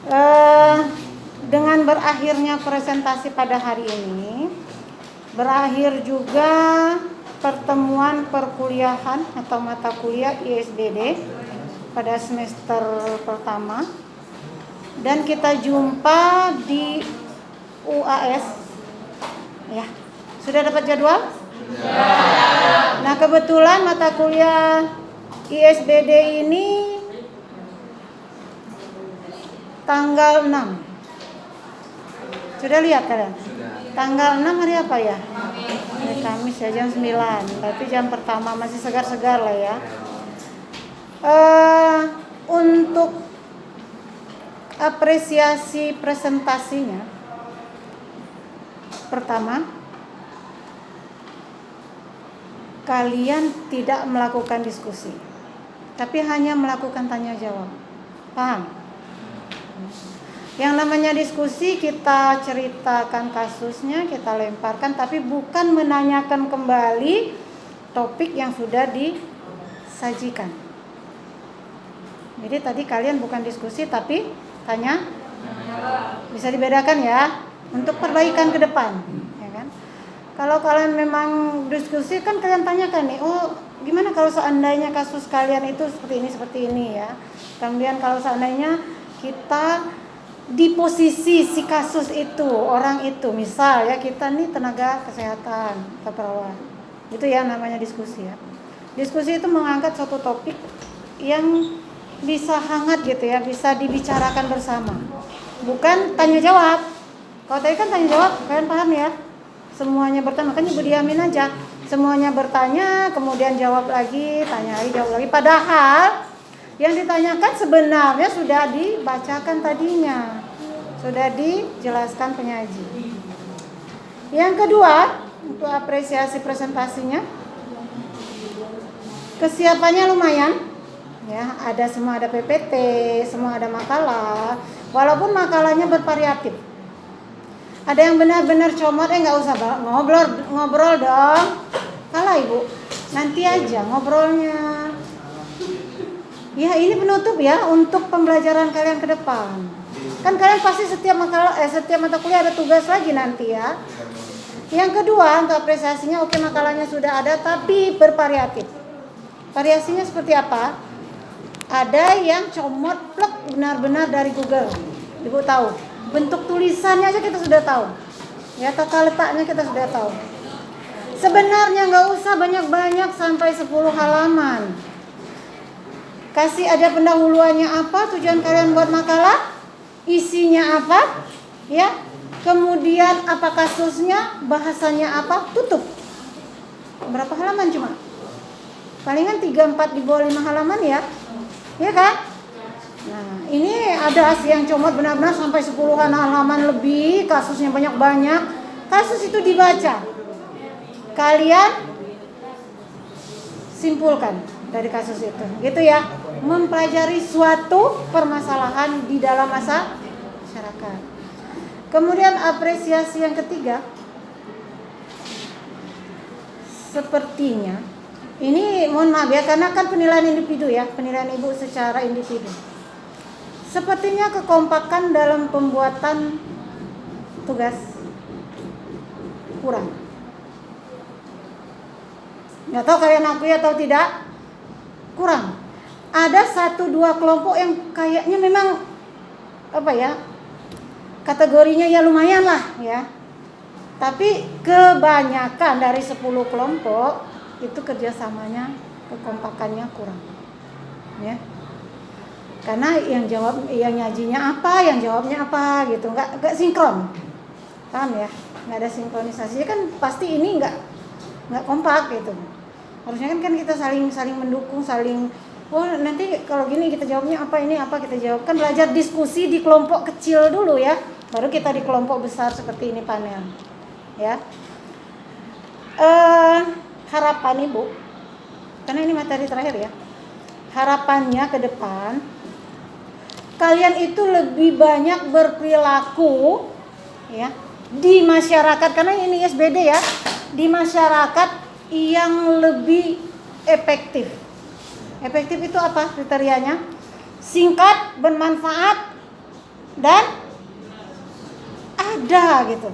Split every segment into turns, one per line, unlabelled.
Eh, dengan berakhirnya presentasi pada hari ini, berakhir juga pertemuan perkuliahan atau mata kuliah ISBD pada semester pertama, dan kita jumpa di UAS ya. Sudah dapat jadwal? Ya. Nah, kebetulan mata kuliah ISBD ini tanggal 6. Sudah lihat kalian? Tanggal 6 hari apa ya? Hari Kamis ya, jam 9. Berarti jam pertama, masih segar-segar lah ya. Untuk apresiasi presentasinya, pertama, kalian tidak melakukan diskusi, tapi hanya melakukan tanya jawab. Paham? Yang namanya diskusi, kita ceritakan kasusnya, kita lemparkan, tapi bukan menanyakan kembali topik yang sudah disajikan. Jadi tadi kalian bukan diskusi tapi tanya. Bisa dibedakan ya, untuk perbaikan ke depan, ya kan? Kalau kalian memang diskusi, kan kalian tanyakan nih, oh gimana kalau seandainya kasus kalian itu seperti ini ya. Kemudian kalau seandainya kita di posisi si kasus itu, orang itu, misal ya kita nih tenaga kesehatan atau perawat, itu ya namanya diskusi ya. Diskusi itu mengangkat suatu topik yang bisa hangat gitu ya, bisa dibicarakan bersama, bukan tanya jawab. Kalau tadi kan tanya jawab, kalian paham ya, semuanya bertanya, makanya ibu diamin aja, semuanya bertanya kemudian jawab lagi, tanya lagi, jawab lagi, padahal yang ditanyakan sebenarnya sudah dibacakan tadinya, sudah dijelaskan penyaji. Yang kedua, untuk apresiasi presentasinya, kesiapannya lumayan ya, ada semua, ada PPT, semua ada makalah, walaupun makalahnya bervariatif. Ada yang benar-benar comot, nggak usah ngobrol dong, kalah ibu, nanti aja ngobrolnya. Ya, ini penutup ya untuk pembelajaran kalian ke depan. Kan kalian pasti setiap mata kuliah ada tugas lagi nanti ya. Yang kedua, untuk apresiasinya, oke, makalahnya sudah ada tapi bervariatif. Variasinya seperti apa? Ada yang comot plek benar-benar dari Google. Ibu tahu. Bentuk tulisannya aja kita sudah tahu. Ya, tata letaknya kita sudah tahu. Sebenarnya nggak usah banyak-banyak sampai 10 halaman. Kasih ada pendahuluannya apa, tujuan kalian buat makalah, isinya apa, ya. Kemudian apa kasusnya, bahasanya apa, tutup. Berapa halaman cuma? Palingan 3-4 di bawah 5 halaman ya. Ya kan? Nah, ini ada yang comot benar-benar sampai 10-an halaman lebih, kasusnya banyak-banyak. Kasus itu dibaca. Kalian simpulkan dari kasus itu, gitu ya. Mempelajari suatu permasalahan di dalam masyarakat. Kemudian apresiasi yang ketiga, sepertinya ini mohon maaf ya, karena kan penilaian individu ya, penilaian ibu secara individu. Sepertinya kekompakan dalam pembuatan tugas kurang. Nggak tahu kalian akui atau tidak, kurang. Ada 1-2 kelompok yang kayaknya memang apa ya, kategorinya ya lumayan lah ya. Tapi kebanyakan dari 10 kelompok itu kerjasamanya, kekompakannya kurang. Ya. Karena yang nyajinya apa, yang jawabnya apa gitu, nggak sinkron. Paham ya? Nggak ada sinkronisasi, kan pasti ini nggak kompak gitu. Harusnya kan kita saling mendukung, saling, oh nanti kalau gini kita jawabnya apa, ini apa kita jawab. Kan belajar diskusi di kelompok kecil dulu ya, baru kita di kelompok besar seperti ini panel ya. Harapan ibu, karena ini materi terakhir ya, harapannya ke depan kalian itu lebih banyak berperilaku ya di masyarakat, karena ini SBD ya, di masyarakat yang lebih efektif. Efektif itu apa kriterianya? Singkat, bermanfaat, dan ada gitu.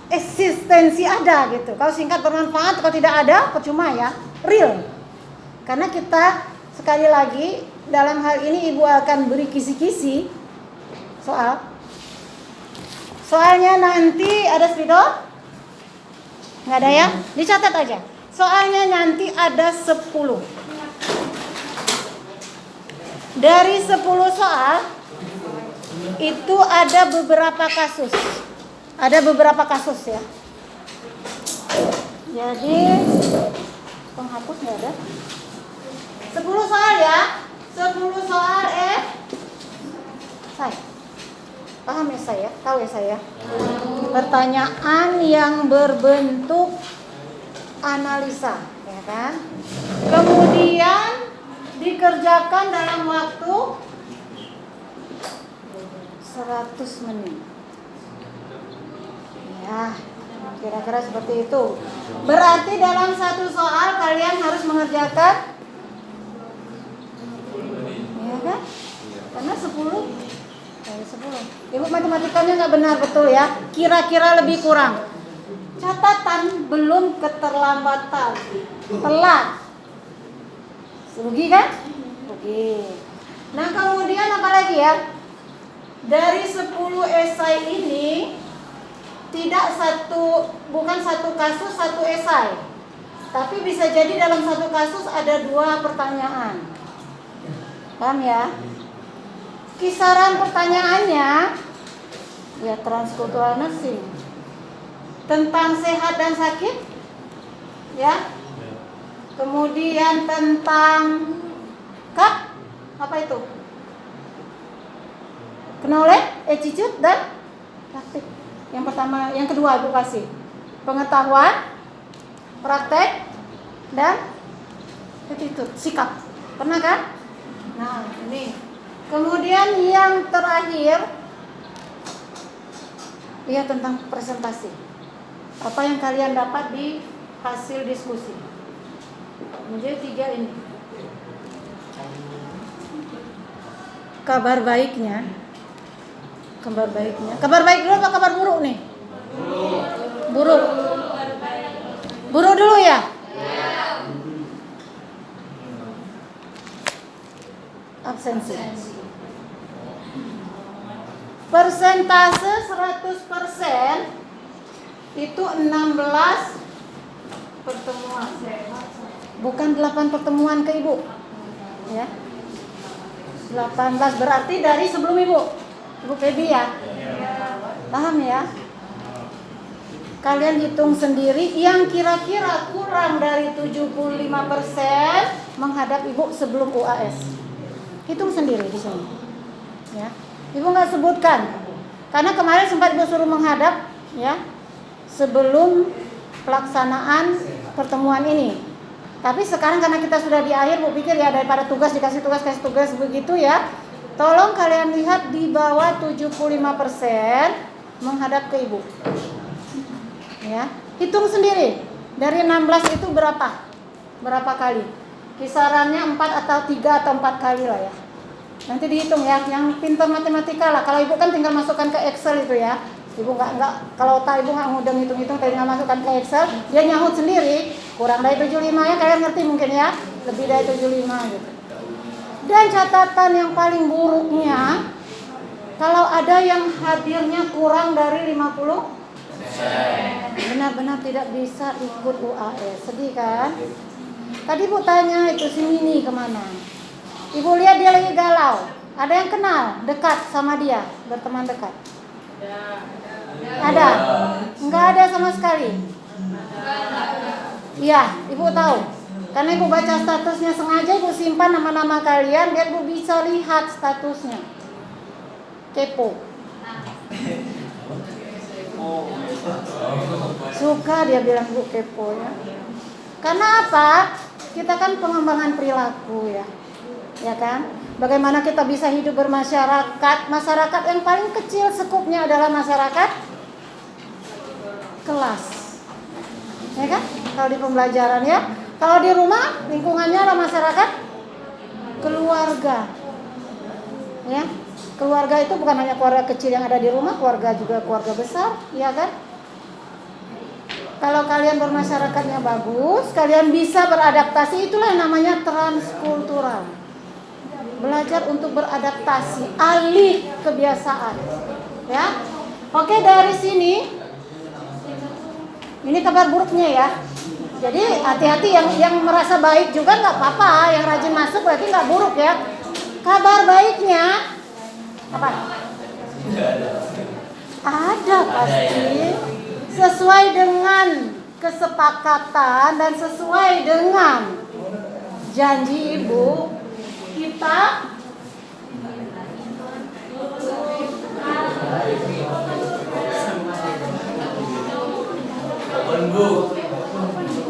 Eksistensi ada gitu. Kalau singkat bermanfaat, kalau tidak ada percuma ya. Real. Karena kita sekali lagi dalam hal ini Ibu akan beri kisi-kisi soal. Soalnya nanti ada spidol? Nggak ada ya? Dicatat aja. Soalnya nanti ada 10. Dari 10 soal itu ada beberapa kasus. Ada beberapa kasus ya. Jadi penghapus nggak ada. 10 soal ya. 10 soal saya. Paham ya saya? Tahu ya saya? Pertanyaan yang berbentuk analisa, ya kan? Kemudian dikerjakan dalam waktu 100 menit. Ya, kira-kira seperti itu. Berarti dalam satu soal kalian harus mengerjakan, ya kan? Karena 10. Ibu matematikanya nggak benar betul ya. Kira-kira lebih kurang. Catatan belum keterlambatan. Telat. Rugi kan? Rugi. Nah kemudian apa lagi ya? Dari 10 esai ini bukan satu kasus satu esai, tapi bisa jadi dalam satu kasus ada 2 pertanyaan. Paham ya? Kisaran pertanyaannya ya transkultural nursing, tentang sehat dan sakit, ya. Kemudian tentang apa itu? Knowledge, attitude dan praktik. Yang pertama, yang kedua Ibu kasih pengetahuan, praktek dan attitude, sikap. Pernah kan? Nah, ini. Kemudian yang terakhir ya tentang presentasi. Apa yang kalian dapat di hasil diskusi. Menjadi 3 ini. Kabar baik dulu apa kabar buruk nih? Buruk dulu ya. Absensi. Persentase 100% itu 16 pertemuan. Bukan 8 pertemuan ke Ibu. Ya. 18 berarti dari sebelum Ibu Febi ya. Paham ya? Kalian hitung sendiri yang kira-kira kurang dari 75% menghadap Ibu sebelum UAS. Hitung sendiri di sini. Ya. Ibu nggak sebutkan. Karena kemarin sempat Ibu suruh menghadap ya sebelum pelaksanaan pertemuan ini. Tapi sekarang karena kita sudah di akhir, Bu pikir ya daripada tugas dikasih tugas begitu ya. Tolong kalian lihat di bawah 75% menghadap ke Ibu. Ya, hitung sendiri. Dari 16 itu berapa? Berapa kali? Kisarannya 4 atau 3 atau 4 kali lah ya. Nanti dihitung ya, yang pintar matematika lah. Kalau Ibu kan tinggal masukkan ke Excel itu ya. Ibu nggak kalau otak Ibu nggak ngudeng hitung-hitung, tinggal masukkan ke Excel, dia nyahut sendiri. Kurang dari 75 ya, kalian ngerti mungkin ya. Lebih dari 75 gitu. Dan catatan yang paling buruknya, kalau ada yang hadirnya kurang dari 50, benar-benar tidak bisa ikut UAS. Sedih kan? Tadi Bu tanya itu si Mini kemana? Ibu lihat dia lagi galau. Ada yang kenal, dekat sama dia, berteman dekat? Ada? Enggak ada sama sekali? Iya, Ibu tahu. Karena Ibu baca statusnya sengaja, Ibu simpan nama-nama kalian biar Ibu bisa lihat statusnya. Kepo. Suka dia bilang Bu kepo ya. Karena apa? Kita kan pengembangan perilaku ya. Ya kan? Bagaimana kita bisa hidup bermasyarakat? Masyarakat yang paling kecil sekupnya adalah masyarakat kelas. Ya kan? Kalau di pembelajaran ya. Kalau di rumah lingkungannya adalah masyarakat keluarga. Ya. Keluarga itu bukan hanya keluarga kecil yang ada di rumah, keluarga juga keluarga besar, ya kan? Kalau kalian bermasyarakatnya bagus, kalian bisa beradaptasi, itulah yang namanya transkultural. Belajar untuk beradaptasi, alih kebiasaan. Ya. Oke, dari sini ini kabar buruknya ya. Jadi hati-hati yang merasa baik juga nggak apa-apa, yang rajin masuk berarti nggak buruk ya. Kabar baiknya apa? Ada pasti. Sesuai dengan kesepakatan dan sesuai dengan janji ibu, kita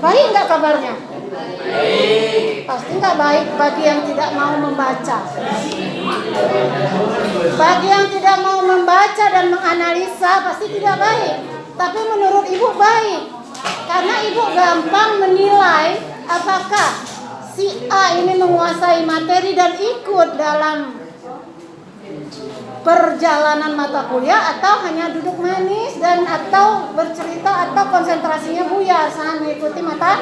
baik nggak kabarnya? Pasti nggak baik bagi yang tidak mau membaca. Bagi yang tidak mau membaca dan menganalisa pasti tidak baik. Tapi menurut ibu baik, karena ibu gampang menilai apakah si A ini menguasai materi dan ikut dalam perjalanan mata kuliah, atau hanya duduk manis dan atau bercerita atau konsentrasinya buyar saat mengikuti mata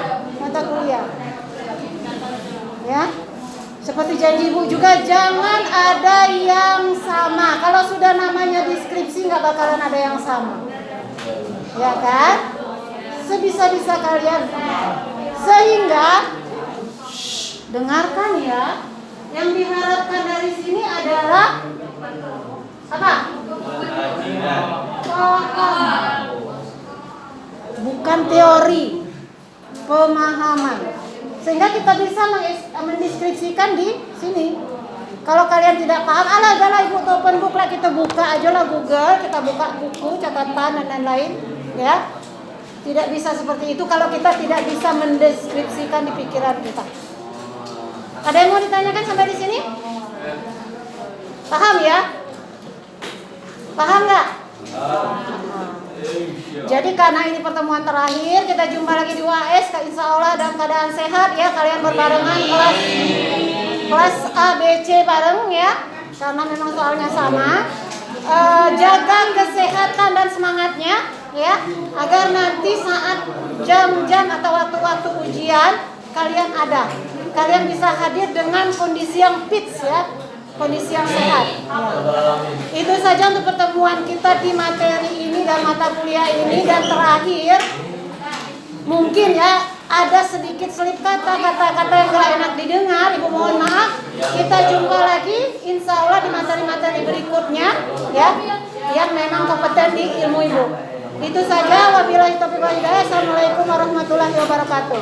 kuliah. Ya, seperti janji ibu juga, jangan ada yang sama. Kalau sudah namanya deskripsi nggak bakalan ada yang sama. Ya kan? Sebisa-bisa kalian. Sehingga dengarkan ya. Yang diharapkan dari sini adalah apa? Bukan teori, pemahaman. Sehingga kita bisa mendeskripsikan di sini. Kalau kalian tidak paham, alah ibu open book lah, kita buka aja lah Google, kita buka buku, catatan dan lain-lain, ya. Tidak bisa seperti itu kalau kita tidak bisa mendeskripsikan di pikiran kita. Ada yang mau ditanyakan sampai di sini? Paham ya? Paham nggak? Jadi karena ini pertemuan terakhir, kita jumpa lagi di UAS, insya Allah dalam keadaan sehat ya. Kalian berbarengan kelas A, B, C bareng ya, karena memang soalnya sama. Jaga kesehatan dan semangatnya ya, agar nanti saat jam-jam atau waktu-waktu ujian kalian bisa hadir dengan kondisi yang fit ya, kondisi yang sehat. Itu saja untuk pertemuan kita di materi ini dan mata kuliah ini. Dan terakhir, mungkin ya ada sedikit selip kata-kata yang gak enak didengar, ibu mohon maaf. Kita jumpa lagi insya Allah di materi-materi berikutnya ya, yang memang kompeten di ilmu ibu. Itu saja, wabillahi taufiq wal hidayah. Assalamualaikum warahmatullahi wabarakatuh.